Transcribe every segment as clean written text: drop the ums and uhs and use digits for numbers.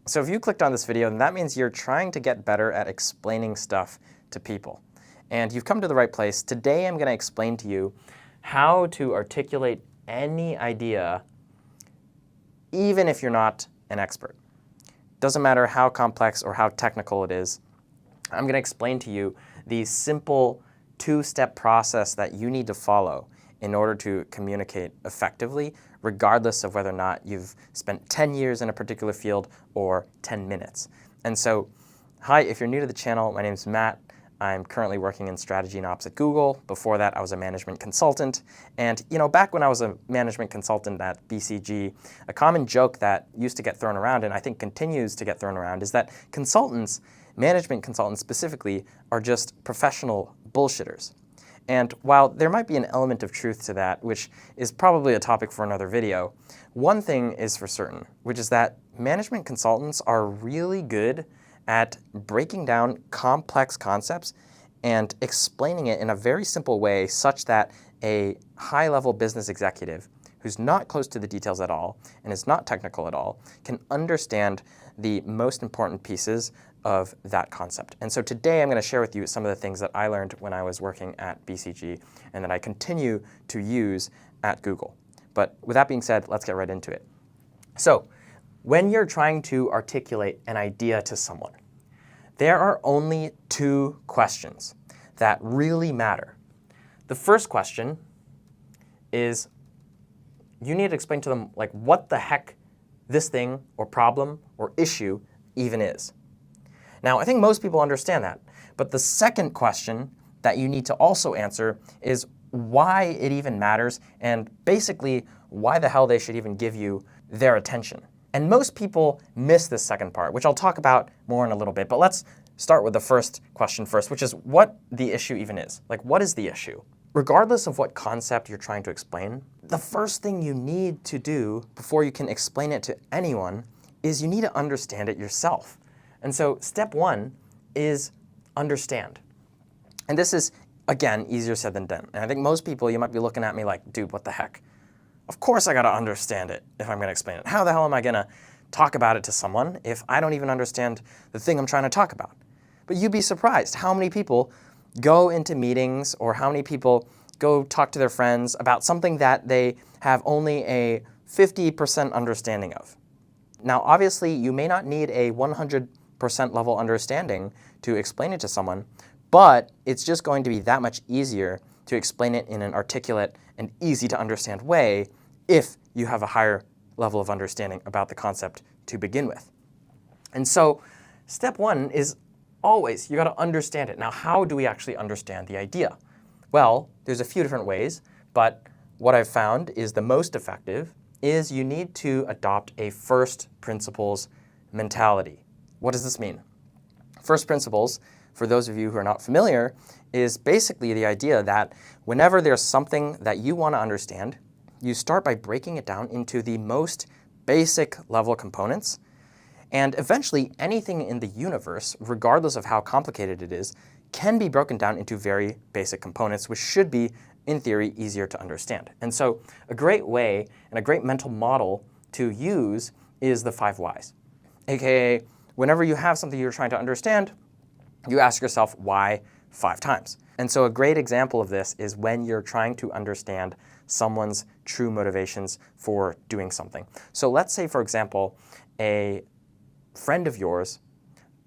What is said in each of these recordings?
So if you clicked on this video, then that means you're trying to get better at explaining stuff to people. And you've come to the right place. Today I'm going to explain to you how to articulate any idea, even if you're not an expert. Doesn't matter how complex or how technical it is. I'm going to explain to you the simple two-step process that you need to follow in order to communicate effectively, regardless of whether or not you've spent 10 years in a particular field or 10 minutes. And so, hi, if you're new to the channel, my name is Matt. I'm currently working in strategy and ops at Google. Before that, I was a management consultant. And back when I was a management consultant at BCG, a common joke that used to get thrown around, and I think continues to get thrown around, is that consultants, management consultants specifically, are just professional bullshitters. And while there might be an element of truth to that, which is probably a topic for another video, one thing is for certain, which is that management consultants are really good at breaking down complex concepts and explaining it in a very simple way such that a high-level business executive who's not close to the details at all and is not technical at all can understand the most important pieces of that concept. And so today I'm going to share with you some of the things that I learned when I was working at BCG and that I continue to use at Google. But with that being said, let's get right into it. So, when you're trying to articulate an idea to someone, there are only two questions that really matter. The first question is you need to explain to them what the heck this thing or problem or issue even is. Now, I think most people understand that, but the second question that you need to also answer is why it even matters and basically why the hell they should even give you their attention. And most people miss this second part, which I'll talk about more in a little bit. But let's start with the first question first, which is what the issue even is. What is the issue? Regardless of what concept you're trying to explain, the first thing you need to do before you can explain it to anyone is you need to understand it yourself. And so step one is understand. And this is, again, easier said than done. And I think most people, you might be looking at me like, dude, what the heck? Of course I got to understand it if I'm going to explain it. How the hell am I going to talk about it to someone if I don't even understand the thing I'm trying to talk about? But you'd be surprised how many people go into meetings or how many people go talk to their friends about something that they have only a 50% understanding of. Now, obviously, you may not need a 100% level understanding to explain it to someone, but it's just going to be that much easier to explain it in an articulate and easy to understand way if you have a higher level of understanding about the concept to begin with. And so step one is always, you got to understand it. Now, how do we actually understand the idea? Well, there's a few different ways, but what I've found is the most effective is you need to adopt a first principles mentality. What does this mean? First principles, for those of you who are not familiar, is basically the idea that whenever there's something that you want to understand, you start by breaking it down into the most basic level components. And eventually, anything in the universe, regardless of how complicated it is, can be broken down into very basic components, which should be, in theory, easier to understand. And so a great way and a great mental model to use is the 5 whys. AKA, whenever you have something you're trying to understand, you ask yourself why 5 times. And so a great example of this is when you're trying to understand someone's true motivations for doing something. So let's say, for example, a friend of yours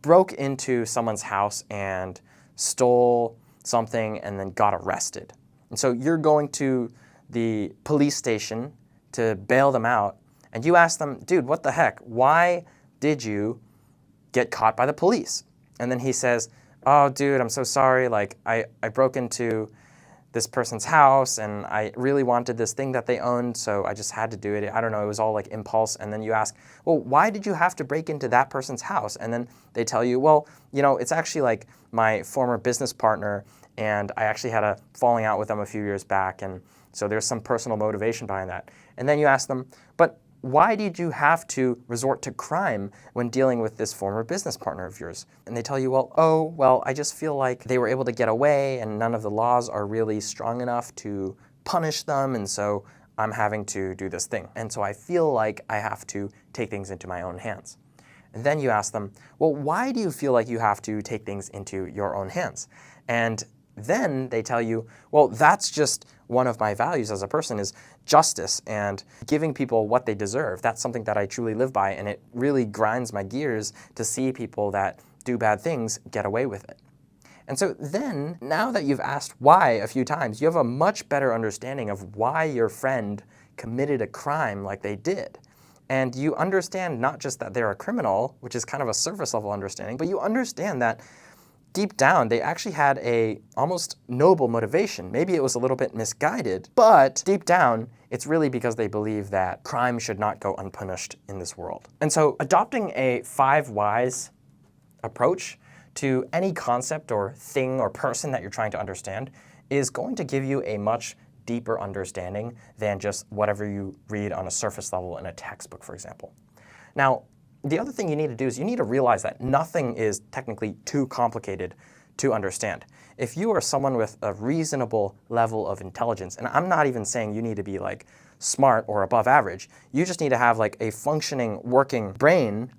broke into someone's house and stole something and then got arrested. And so you're going to the police station to bail them out, and you ask them, dude, what the heck? Why did you get caught by the police? And then he says, oh, dude, I'm so sorry. I broke into this person's house and I really wanted this thing that they owned, so I just had to do it. I don't know, it was all impulse. And then you ask, well, why did you have to break into that person's house? And then they tell you, well, it's actually my former business partner, and I actually had a falling out with them a few years back, and so there's some personal motivation behind that. And then you ask them, but why did you have to resort to crime when dealing with this former business partner of yours? And they tell you, well, I just feel like they were able to get away and none of the laws are really strong enough to punish them, and so I'm having to do this thing. And so I feel like I have to take things into my own hands. And then you ask them, well, why do you feel like you have to take things into your own hands? And then they tell you, well, that's just one of my values as a person is justice and giving people what they deserve. That's something that I truly live by, and it really grinds my gears to see people that do bad things get away with it. And so then, now that you've asked why a few times, you have a much better understanding of why your friend committed a crime like they did. And you understand not just that they're a criminal, which is kind of a surface level understanding, but you understand that deep down they actually had a almost noble motivation. Maybe it was a little bit misguided, but deep down it's really because they believe that crime should not go unpunished in this world. And so adopting a 5 whys approach to any concept or thing or person that you're trying to understand is going to give you a much deeper understanding than just whatever you read on a surface level in a textbook, for example. Now, the other thing you need to do is you need to realize that nothing is technically too complicated to understand. If you are someone with a reasonable level of intelligence, and I'm not even saying you need to be like smart or above average, you just need to have like a functioning, working brain,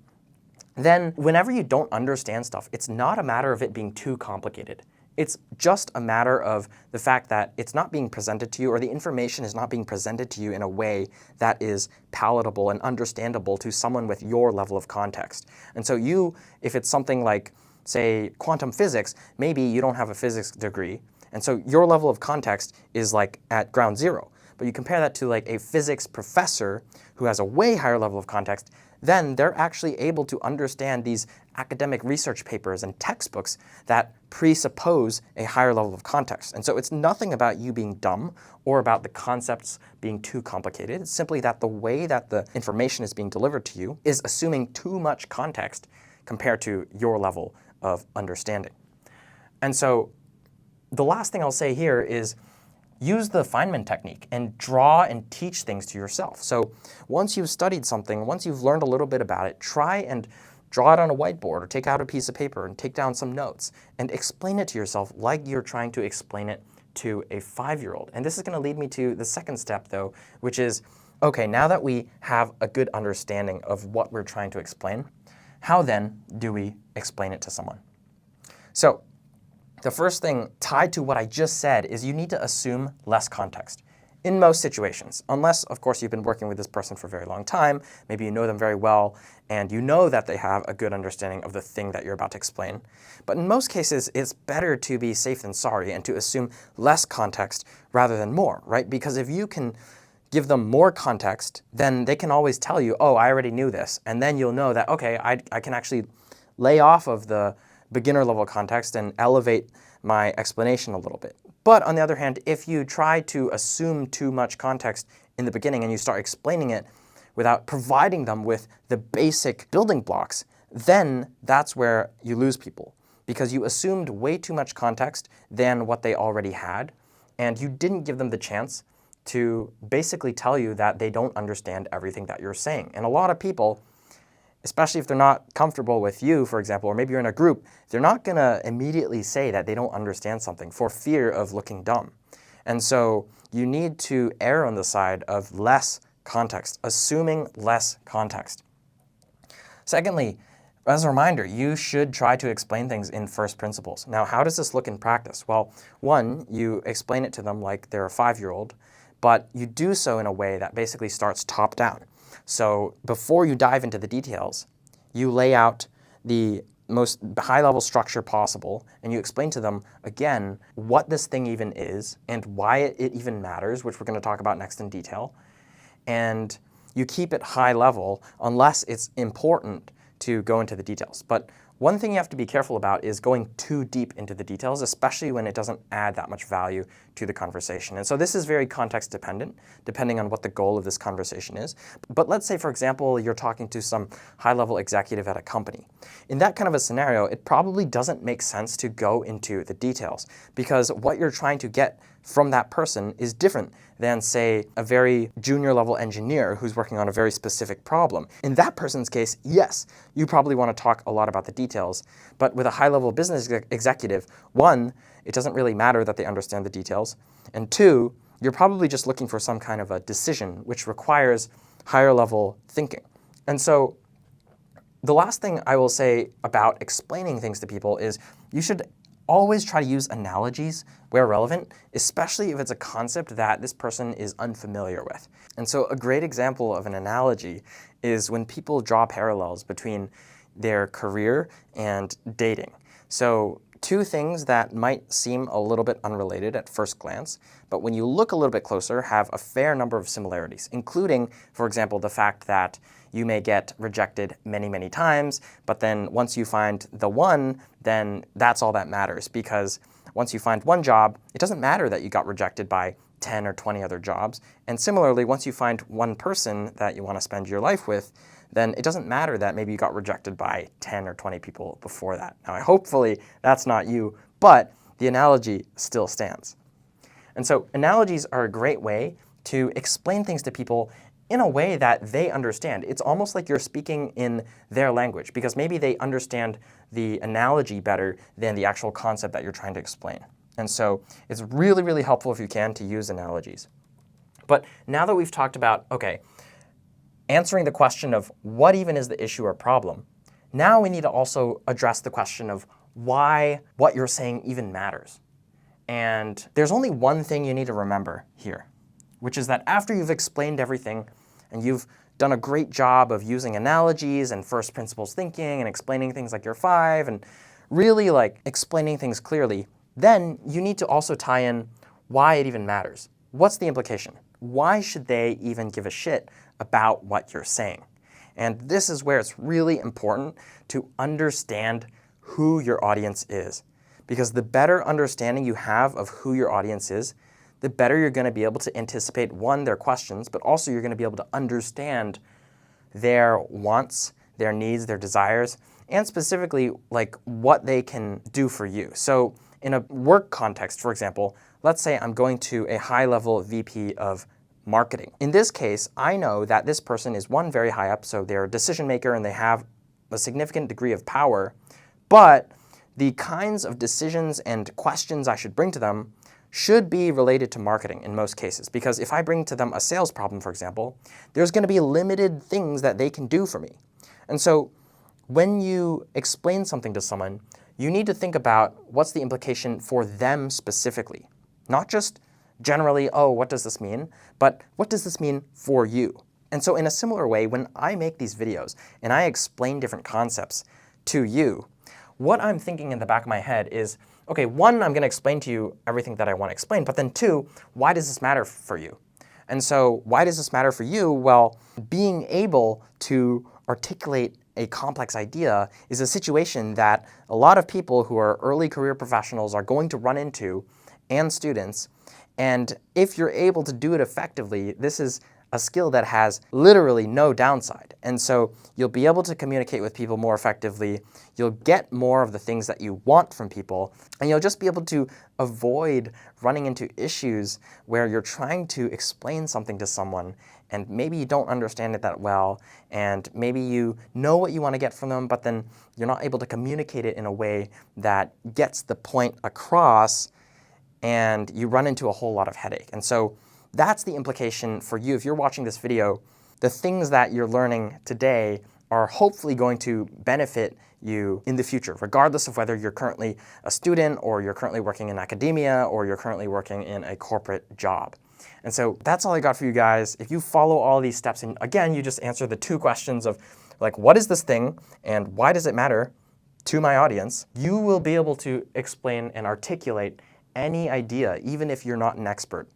then whenever you don't understand stuff, it's not a matter of it being too complicated. It's just a matter of the fact that it's not being presented to you, or the information is not being presented to you in a way that is palatable and understandable to someone with your level of context. And so you, if it's something like, say, quantum physics, maybe you don't have a physics degree, and so your level of context is like at ground zero. But you compare that to like a physics professor who has a way higher level of context, then they're actually able to understand these academic research papers and textbooks that presuppose a higher level of context. And so it's nothing about you being dumb or about the concepts being too complicated. It's simply that the way that the information is being delivered to you is assuming too much context compared to your level of understanding. And so the last thing I'll say here is use the Feynman technique and draw and teach things to yourself. So once you've studied something, once you've learned a little bit about it, try and draw it on a whiteboard or take out a piece of paper and take down some notes and explain it to yourself like you're trying to explain it to a 5-year-old. And this is going to lead me to the second step though, which is, okay, now that we have a good understanding of what we're trying to explain, how then do we explain it to someone? So the first thing tied to what I just said is you need to assume less context in most situations, unless, of course, you've been working with this person for a very long time, maybe you know them very well, and you know that they have a good understanding of the thing that you're about to explain. But in most cases, it's better to be safe than sorry and to assume less context rather than more, right? Because if you can give them more context, then they can always tell you, oh, I already knew this, and then you'll know that, okay, I can actually lay off of the beginner level context and elevate my explanation a little bit. But on the other hand, if you try to assume too much context in the beginning and you start explaining it without providing them with the basic building blocks, then that's where you lose people, because you assumed way too much context than what they already had, and you didn't give them the chance to basically tell you that they don't understand everything that you're saying. And a lot of people, especially if they're not comfortable with you, for example, or maybe you're in a group, they're not going to immediately say that they don't understand something for fear of looking dumb. And so you need to err on the side of less context, assuming less context. Secondly, as a reminder, you should try to explain things in first principles. Now, how does this look in practice? Well, one, you explain it to them like they're a 5-year-old, but you do so in a way that basically starts top down. So before you dive into the details, you lay out the most high-level structure possible, and you explain to them, again, what this thing even is and why it even matters, which we're going to talk about next in detail. And you keep it high level unless it's important to go into the details. But one thing you have to be careful about is going too deep into the details, especially when it doesn't add that much value to the conversation. And so this is very context dependent, depending on what the goal of this conversation is. But let's say, for example, you're talking to some high-level executive at a company. In that kind of a scenario, it probably doesn't make sense to go into the details, because what you're trying to get from that person is different than, say, a very junior level engineer who's working on a very specific problem. In that person's case, yes, you probably want to talk a lot about the details, but with a high-level business executive, one, it doesn't really matter that they understand the details, and two, you're probably just looking for some kind of a decision which requires higher level thinking. And so the last thing I will say about explaining things to people is you should always try to use analogies where relevant, especially if it's a concept that this person is unfamiliar with. And so a great example of an analogy is when people draw parallels between their career and dating. So two things that might seem a little bit unrelated at first glance, but when you look a little bit closer, have a fair number of similarities, including, for example, the fact that you may get rejected many, many times, but then once you find the one, then that's all that matters, because once you find one job, it doesn't matter that you got rejected by 10 or 20 other jobs. And similarly, once you find one person that you want to spend your life with, then it doesn't matter that maybe you got rejected by 10 or 20 people before that. Now, hopefully that's not you, but the analogy still stands. And so analogies are a great way to explain things to people in a way that they understand. It's almost like you're speaking in their language, because maybe they understand the analogy better than the actual concept that you're trying to explain. And so it's really, really helpful if you can to use analogies. But now that we've talked about, okay, answering the question of what even is the issue or problem, now we need to also address the question of why what you're saying even matters. And there's only one thing you need to remember here, which is that after you've explained everything and you've done a great job of using analogies and first principles thinking and explaining things like your 5 and really like explaining things clearly, then you need to also tie in why it even matters. What's the implication? Why should they even give a shit about what you're saying? And this is where it's really important to understand who your audience is. Because the better understanding you have of who your audience is, the better you're going to be able to anticipate, one, their questions, but also you're going to be able to understand their wants, their needs, their desires, and specifically like what they can do for you. So in a work context, for example, let's say I'm going to a high-level VP of marketing. In this case, I know that this person is one, very high up, so they're a decision maker and they have a significant degree of power, but the kinds of decisions and questions I should bring to them should be related to marketing in most cases. Because if I bring to them a sales problem, for example, there's going to be limited things that they can do for me. And so when you explain something to someone, you need to think about what's the implication for them specifically. Not just generally, oh, what does this mean? But what does this mean for you? And so in a similar way, when I make these videos and I explain different concepts to you, what I'm thinking in the back of my head is, okay, one, I'm going to explain to you everything that I want to explain, but then two, why does this matter for you? And so why does this matter for you? Well, being able to articulate a complex idea is a situation that a lot of people who are early career professionals are going to run into, and students. And if you're able to do it effectively, this is a skill that has literally no downside. And so you'll be able to communicate with people more effectively, you'll get more of the things that you want from people, and you'll just be able to avoid running into issues where you're trying to explain something to someone and maybe you don't understand it that well, and maybe you know what you want to get from them, but then you're not able to communicate it in a way that gets the point across, and you run into a whole lot of headache. And so that's the implication for you. If you're watching this video, the things that you're learning today are hopefully going to benefit you in the future, regardless of whether you're currently a student or you're currently working in academia or you're currently working in a corporate job. And so that's all I got for you guys. If you follow all these steps, and again, you just answer the two questions of like, what is this thing and why does it matter to my audience, you will be able to explain and articulate any idea, even if you're not an expert.